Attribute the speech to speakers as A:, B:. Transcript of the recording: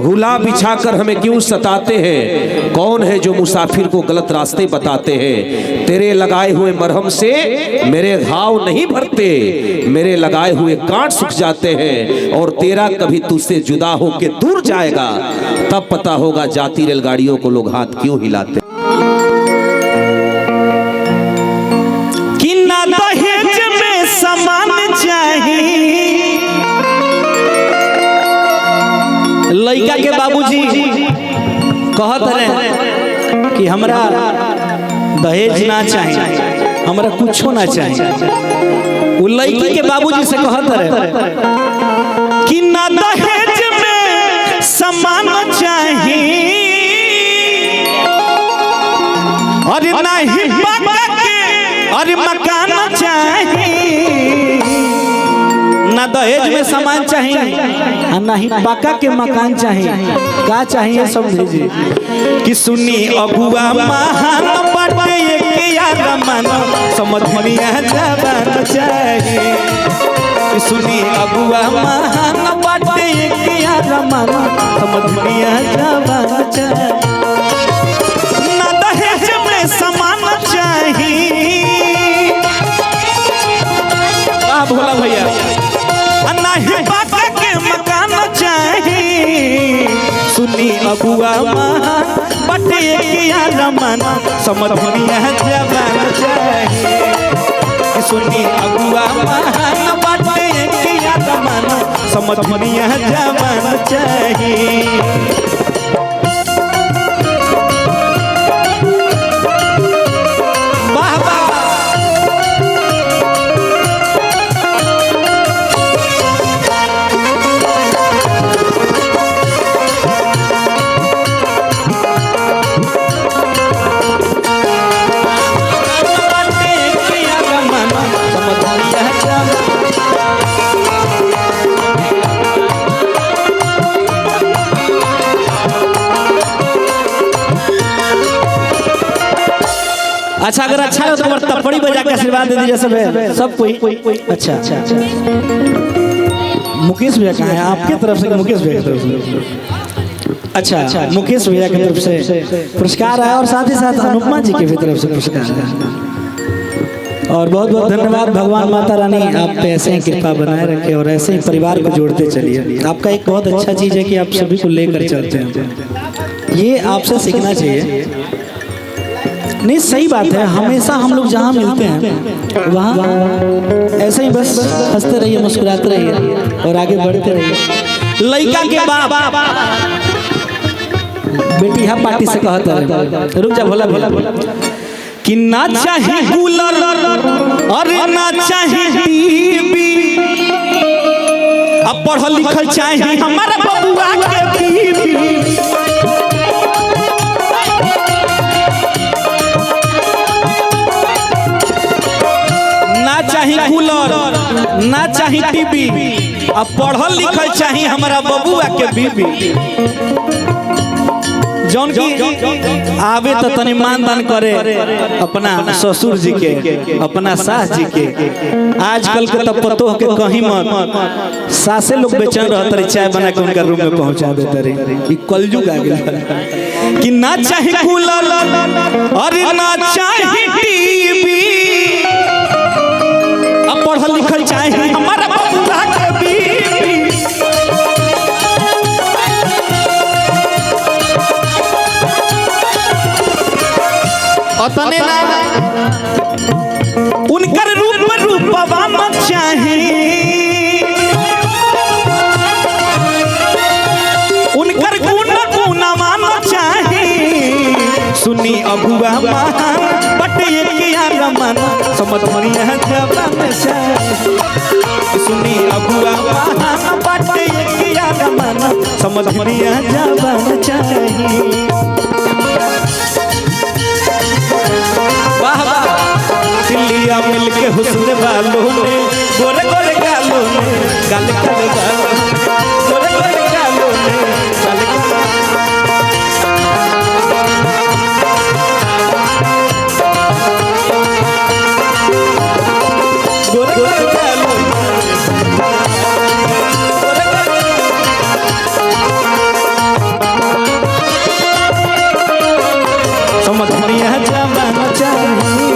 A: हुला बिछाकर हमें क्यों सताते हैं, कौन है जो मुसाफिर को गलत रास्ते बताते हैं। तेरे लगाए हुए मरहम से मेरे घाव नहीं भरते, मेरे लगाए हुए कांट सूख जाते हैं। और तेरा कभी तुझसे जुदा होके दूर जाएगा, तब पता होगा जाती रेलगाड़ियों को लोग हाथ क्यों हिलाते।
B: कि ना दहेज में सामान चाहिए, लड़का के बाबूजी कहत रहे कि हमरा दहेज ना चाहिए, हमरा कुछो ना चाहिए। वो लड़की के बाबूजी से कहत रहे कि ना दहेज में सामान चाहिए, अरे नहीं बाबा के अरे मकान चाहिए। ना दहेज में सामान चाहिए, ना ही पक्का के मकान चाहिए। क्या चाहिए समझिए कि सुनी अगुआ महान बाटे के यार मन समझ में जवान चाहिए। कि सुनी अगुआ महान बाटे के यार मन समझ में जवान चाहिए। ना दहेज में सामान चाहिए, वाह भोला भैया, नहीं बाबा के मकान चाहिए। सुनी अगुआ महान बटे किया रमन समझ में जवान चाहिए। सुनी अगुआ महान बटे किया रमन समझ में जवान चाहिए। अच्छा, अगर अच्छा हो तो तपड़ी बजा के आशीर्वाद दे दीजिए सब कोई। अच्छा मुकेश भैया कहाँ है? आपके तरफ से मुकेश भैया की तरफ से। अच्छा, मुकेश भैया की तरफ से पुरस्कार है और साथ ही साथ अनुपमा जी की भी तरफ से पुरस्कार है। और बहुत बहुत धन्यवाद। भगवान माता रानी आप पे ऐसे ही कृपा बनाए रखे और ऐसे ही परिवार को जोड़ते चलिए। आपका एक बहुत अच्छा चीज़ है कि आप सभी को लेकर चलते हैं, ये आपसे सीखना चाहिए। नहीं, सही बात है। हमेशा हम लोग जहाँ मिलते हैं वहाँ ऐसे ही बस हंसते रहिए, मुस्कुराते रहिए और आगे बढ़ते रहिए। लड़का के बाप बेटी यहाँ पार्टी से कहता है, रुक जा भोला भोला कि ना चाहिए कूलर अरे ना चाहिए टीवी, अब पढ़ल लिखल चाहिए हमारा बबुआ के बीवी। ना चाहिए कूलर ना चाहिए टीवी, अब पढ़ल लिखल चाहिए हमारा बबुआ के बीबी। जौन की आवे तो तनी मान दान करे अपना ससुर जी के, अपना सास जी के। आजकल के तब पतो के कहीं मत सासे लोग बेचैन रहते रहे, चाय बना के उनका रूम में पहुंचा देते रहे। कि कलयुग आ गया कि ना चाहिए कूलर अरे ना चाहिए टीवी, अब पढ़ल लिखल चाहिए हमारा बबुआ के बीबी। अतने ना उनकर रूपवा मत चाहिए, उनकर गुणवा मत चाहिए। सुनी अगुआ महान बटे किया रमन समझ में जवान चाहिए। सुनी अगुआ महान बटे किया रमन समझ में जवान चाहिए। वाह वाह, दिल्लिया मिलके हुस्न वालों ने गोरे गोरे गालों ने गाल काले गालों ने गोरे गोरे गालों ने गाल गोरे गोरे गालों समझनिया जमाना चाहिए